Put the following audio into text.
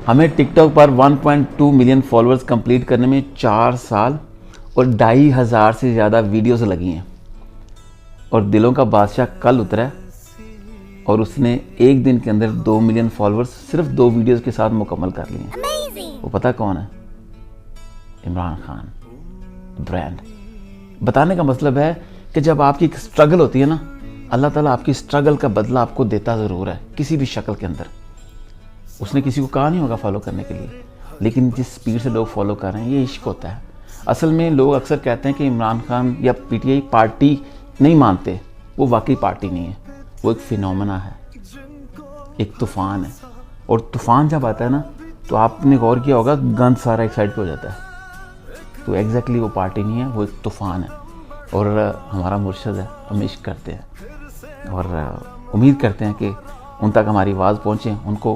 हमें टिकटॉक पर 1.2 million followers complete करने में 4 साल और 2,500 से ज़्यादा वीडियोस लगी हैं। और दिलों का बादशाह कल उतरा और उसने एक दिन के अंदर 2 मिलियन फॉलोअर्स सिर्फ 2 वीडियोस के साथ मुकम्मल कर लिए। वो पता कौन है? इमरान खान ब्रांड। बताने का मतलब है कि जब आपकी एक स्ट्रगल होती है ना, अल्लाह ताला आपकी स्ट्रगल का बदला आपको देता ज़रूर है किसी भी शक्ल के अंदर। उसने किसी को कहा नहीं होगा फॉलो करने के लिए, लेकिन जिस स्पीड से लोग फॉलो कर रहे हैं ये इश्क होता है। असल में लोग अक्सर कहते हैं कि इमरान खान या पीटीआई पार्टी नहीं मानते। वो वाकई पार्टी नहीं है, वो एक फिनोमेना है, एक तूफ़ान है। और तूफ़ान जब आता है ना तो आपने गौर किया होगा गंद सारा एक साइड पे हो जाता है। तो एग्जैक्टली वो पार्टी नहीं है, वो एक तूफ़ान है। और हमारा मुर्शद है, हम इश्क करते हैं और उम्मीद करते हैं कि उन तक हमारी आवाज़ पहुँचे, उनको